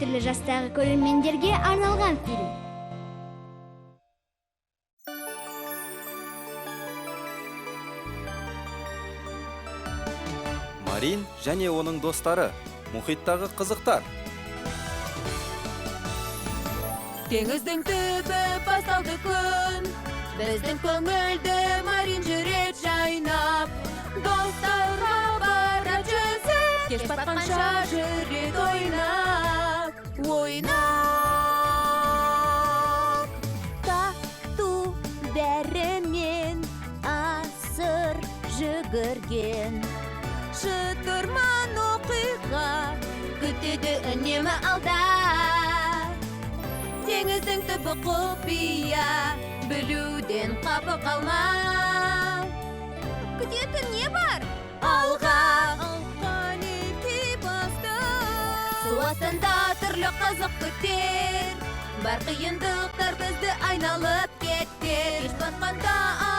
түрлі жастағы көрермендерге арналған фильм. Марин және оның достары. Мұхиттағы қызықтар. Теңіздің түбі басталды күн. Біздің көңілді Марин жүрек жайнап. Достарға бара жүзіп, кеш батқанша жүрек ойнап. Тарту бәрімен асыр жүгірген. Шытырман оқиға күтеді үнемі алда. Теңіздің түбі құпия, білуден қапы қалма. Күтетін не бар? Алға неке басты. Су астында түрлі қызық күтер. Бар қиындықтар бізді айналып кетер. Кеш батқанда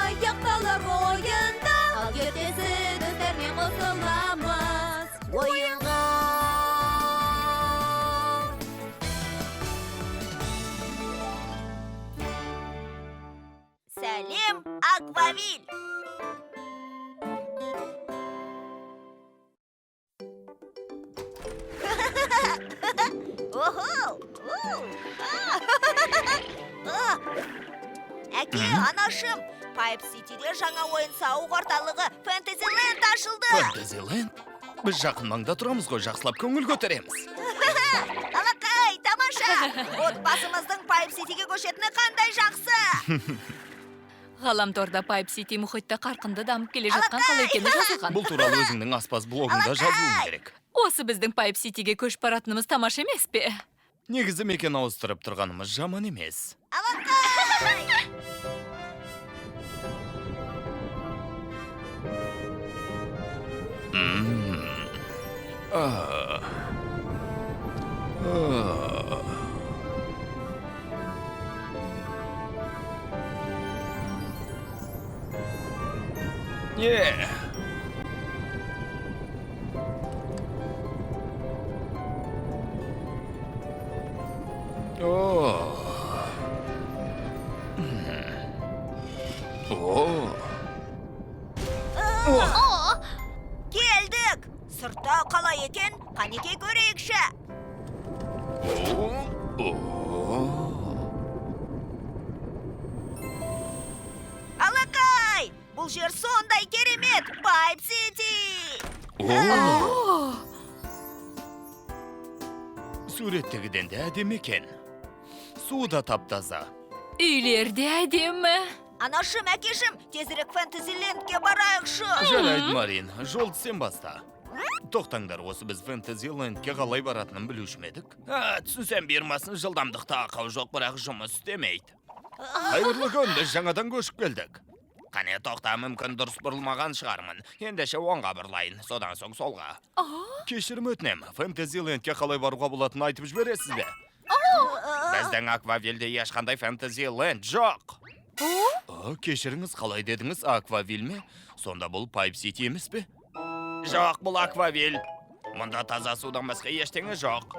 аяқталар ойында. Ал ертесі достармен қосыламыз ойынға. Сәлем, Аквавиль! Әке, анашым, Пайп Ситиде жаңа ойын сауық орталығы Фэнтезиленд ашылды. Фэнтезиленд? Біз жақын маңда тұрамыз ғой, жақсылап көңіл көтереміз. Алақай, тамаша! Отбасымыздың Пайп Ситиге көшетіні қандай жақсы! Ғаламторда Пайп Сити мұхитта қарқынды дамып келе жатқан қалай екені жазылған. Бұл туралы өзіңнің аспаз блогында жазуың керек. Осы біздің Пайп Ситиге көш баратынымыз тамаша емес пе? Негізі мекен ауыстырып тұрғанымыз жаман емес. Алақай! Келдік! Сыртта қалай екен, қанеке көрейікші. Алақай! Бұл жер сондай керемет! Пайп Сити! Суреттегіден де әдемі екен. Су да таптаза. Үйлерде әдемі. Анашым, әкешім, тезірек Фэнтезилендке барайықшы. Жарайды, Марин, жолды сен баста. Тоқтаңдар, осы біз Фэнтезилендке қалай баратынын білушмедік. Түсінсен бермасын, жылдамдықта ақау жоқ, бірақ жұмыс істемейді. Қайырлы күн, біз жаңадан көшіп келдік. Қане тоқта, мүмкін дұрыс бұрылмаған шығармын. Ендеше оңға бұрылайын, содан соң солға. Кешірім өтінем, Фэнтезилендке қалай баруға болатынын айтып жібересіз бе? Біздің Аквавильде ешқандай Фэнтезиленд жоқ. Кешіріңіз, қалай дедіңіз, Аквавиль ме? Сонда бұл Пайп Сити емес пе? Жоқ, бұл Аквавиль. Мұнда таза судан басқа ештеңе жоқ.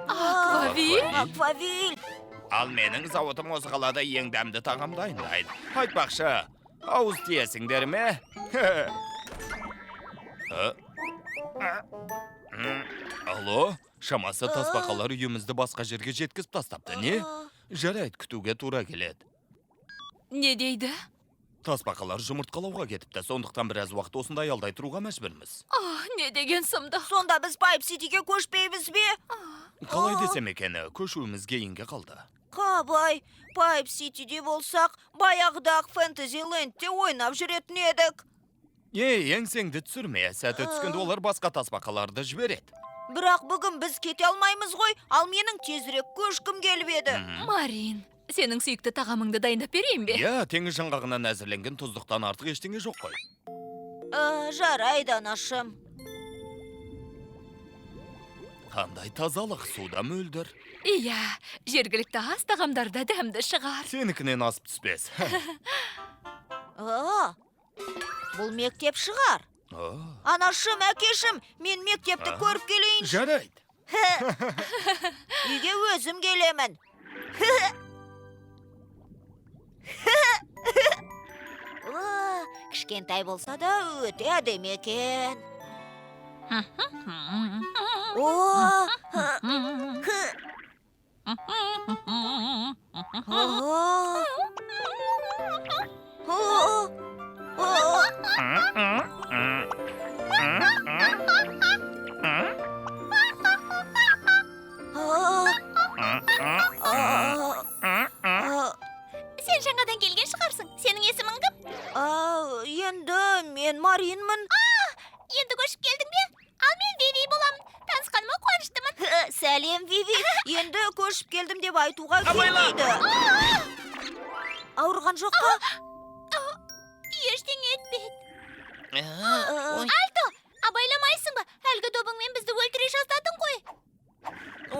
Аквавиль! Ал менің зауытым осы қалада ең дәмді тағам дайындайды. Айтпақшы, ауыз тиесіңдер ме? Алло, шамасы тасбақалар үйімізді басқа жерге жеткізіп тастапты, не? Жарайды, күтуге тура келеді. Не дейді? Тасбақалар жұмыртқалауға кетіпті, сондықтан біраз уақыт осындай алдай тұруға мәжбүрміз. Не деген сұмдық. Сонда біз Пайп Ситиге көшпейміз бе? Қалай десем екені, көшуіміз кейінге қалды. Қабай, Пайп Ситиде болсақ, баяғыдағы Фэнтезилендте ойнап жүретін едік. Еңсеңді түсірме, сәті түскенде олар басқа тасбақаларды жібереді. Бірақ бүгін біз кете алмаймыз ғой, ал менің тезірек көшкім келіп еді. Марин, сенің сүйікті тағамыңды дайындап берейін бе? Теңіз жаңғағынан әзірленген тұздықтан артық ештеңе жоқ қой. Жарайды, анашым. Қандай тазалық, суда мөлдір. Иә, жергілікті ас тағамдарда дәмді шығар. Сенікінен асып түспес. Бұл мектеп шығар. Анашым, әкешім, мен мектепті көріп келейін. Жарайды. Үйге өзім келемін. Кішкентай болса да өте әдемі екен. Сен жаңадан келген шығарсың. Сенің есімің кім? Енді мен Маринмін. Енді көшіп келдің бе? Ал мен Виви боламын. Танысқаныма қуаныштымын. Сәлем, Виви. Енді көшіп келдім деп айтуға Абайла! келмейді. Ауырған жоқ па? Ештеңе етпейді. Альто, абайламайсың ба? Әлгі добыңмен бізді өлтіре жаздадың ғой.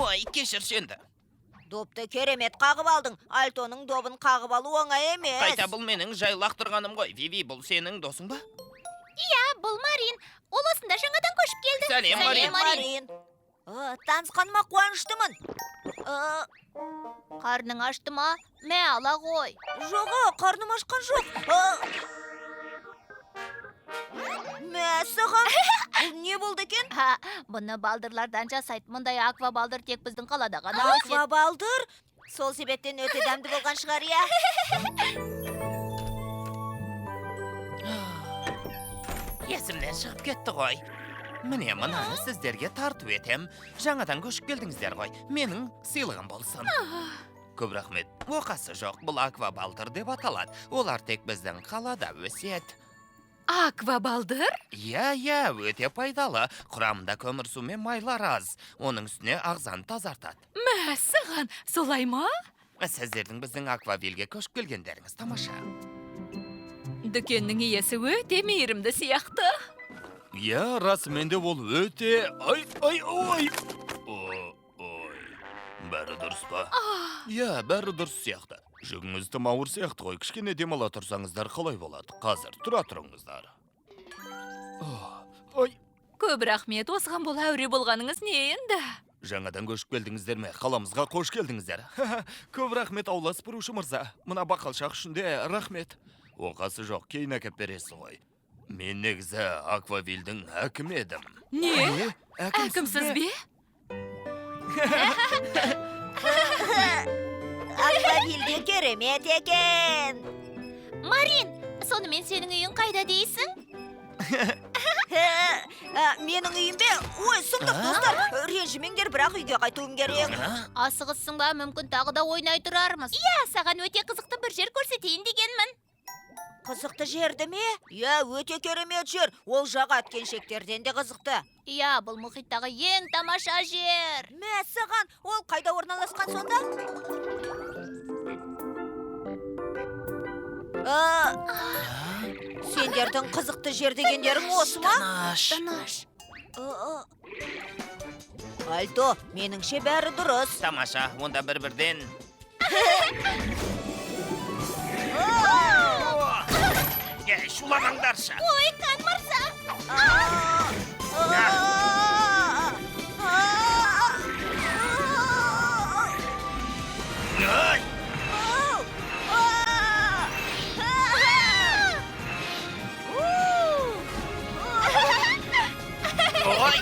Ой, кешірші енді. Допты керемет қағып алдың. Альтоның добын қағып алу оңай емес. Қайта бұл менің жай лақтырғаным ғой. Виви, бұл сенің досың ба? Иә, бұл Марин. Ол осында жаңадан көшіп келді. Сәлем, Марин. Марин. Танысқаныма қуаныштымын. Қарның ашты ма? Мә, ала ғой. Жоғы, қарным ашқан жоқ. Мәсіғам. Не болды екен? Бұны балдырлардан жасайды. Мұндай аква балдыр тек біздің қалада ғана өседі. Аква балдыр? Сол себептен өте дәмді болған шығар, иә? Есімнен шығып кетті ғой. Міне мұнаны сіздерге тарту етем. Жаңадан көшіп келдіңіздер ғой. Менің сыйлығым болсын. Көп рахмет. Оқасы жоқ, бұл аква балдыр деп аталады. Олар тек біздің қалада өседі. Аква балдыр? Иә, өте пайдалы. Құрамында көмірсу мен майлар аз. Оның үстіне ағзаны тазартады. Мә, саған, солай ма? Сіздердің біздің аквавилге көшіп келгендеріңіз тамаша. Дүкеннің иесі өте мейірімді сияқты. Иә, расымен де ол өте... Ой. Бәрі дұрыс па? Иә, бәрі дұрыс сияқты. Жүгіңіз тым ауыр сияқты ғой. Кішкене демала тұрсаңыздар қалай болады? Қазір тұра тұрыңыздар. Көп рахмет, осыған бұл әуре болғаныңыз не енді? Жаңадан көшіп келдіңіздер ме? Қаламызға қош келдіңіздер. Көп рахмет аула сыпырушы мырза. Мына бақалшақ үшін де рахмет. Оқасы жоқ, кейін әкеп бересіз ғой. Мен негізі аквавилдің әкімі едім. Не? Әкімсіз бе? Аквавилде керемет екен. Марин, сонымен сенің үйің қайда дейсің? Менің үйім бе? Ой, сұмдық достар. Ренжімеңдер, бірақ үйге қайтуым керек. Асығыссың ба, мүмкін тағы да ойнай тұрармыз. Иә, саған өте қызықты бір жер көрсетейін дегенмін. Қызықты жерді ме? Иә, өте керемет жер. Ол жаға әткеншектерден де қызықты. Иә, бұл мұхиттағы ең тамаша жер. Мәсіған, ол қайда орналасқан сонда? Сендердің қызықты жер дегендерің осы ма? Тыныш. Альто, меніңше бәрі дұрыс. Тамаша, онда бір-бірден. Шуламаңдаршы. Ой, қан мырза. Ой! Ой!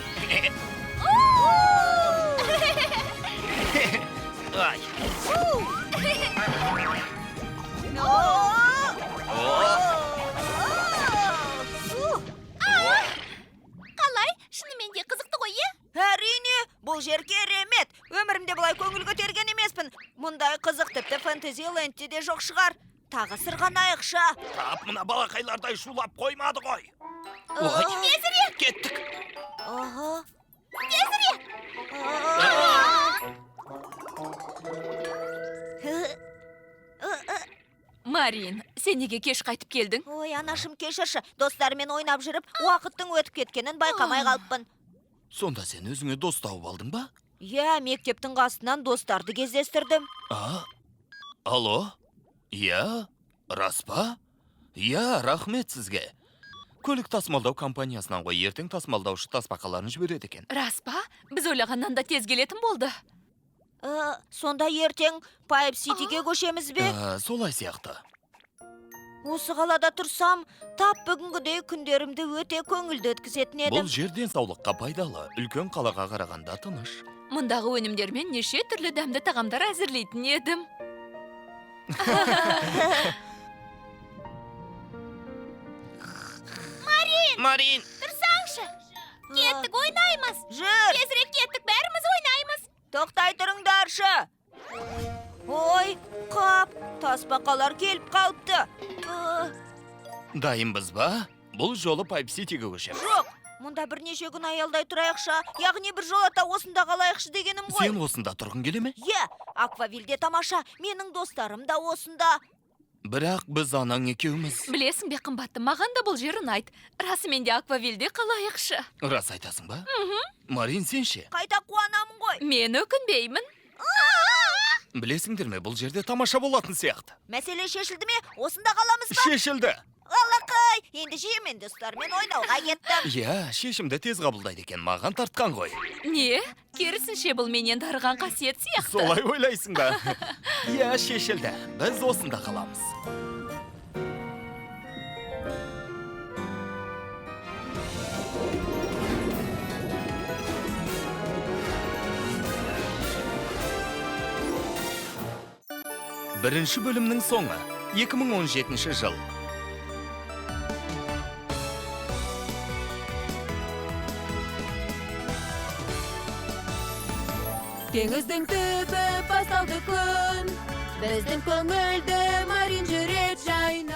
Қалай? Шынымен де қызықты ғой, е? Әрине, бұл жер керемет. Өмірімде бұлай көңіл көтерген емеспін. Мұндай қызық тіпті Фэнтезилендте де жоқ шығар. Тағы сырғанайықшы. Тап, мына балақайлардай шулап қоймады ғой. Ой, Тезірек! кеттік. Тезірек! Марин, сен неге кеш қайтып келдің? Ой, анашым кешірші. Достарымен ойнап жүріп, уақыттың өтіп кеткенін байқамай қалыппын. Сонда сен өзіңе дос тауып алдың ба? Иә, мектептің қасынан достарды кездестірдім. Алло? Иә, рас па? Иә, рахмет сізге. Көлік тасымалдау компаниясынан ғой, ертең тасымалдаушы тасбақаларын жібереді екен. Рас па? Біз ойлағаннан да тез келетін болды. Сонда ертең Пайп Ситиге көшеміз бе? Солай сияқты. Осы қалада тұрсам, тап бүгінгідей күндерімді өте көңілді өткізетін Бұл едім. жерден саулыққа пайдалы, үлкен қалаға қарағанда тыныш. Мұндағы өнімдермен неше түрлі дәмді тағамдар әзірлейтін едім. Марин! Тұрсаңшы, кеттік ойнаймыз. Жүр, Тезірек кеттік, бәріміз ойнаймыз. тоқтай тұрыңдаршы. Ой, қап, тасбақалар келіп қалыпты. Дайынбыз ба? Бұл жолы Пайп Ситиге көшеміз. Жоқ, мұнда бірнеше күн аялдай тұрайықша, яғни бір жолата осында қалайықшы дегенім ғой. Сен осында тұрғың келе ме? Аквавилде тамаша, менің достарым да осында. Бірақ біз анаң екеуміз. Білесің бе, қымбатты, маған да бұл жер ұнайды. Расымен де аквавилде қалайықшы. Рас айтасың ба? Марин, сен ше? Қайта қуанамын ғой. Мен өкінбеймін. Білесіңдер ме, бұл жерде тамаша болатын сияқты. Мәселе шешілді ме? Осында қаламыз ба? Шешілді. Алақай, ендеше мен достармен ойнауға кеттім. Шешімді тез қабылдайды екен, маған тартқан ғой. Не? Керісінше бұл менен дарыған қасиет сияқты. Солай ойлайсың ба? Шешілді. Біз осында қаламыз. Бірінші бөлімнің соңы. 2017 жыл. Теңіздің түбі басталды күн, біздің көңілді Марин жүрек жайна.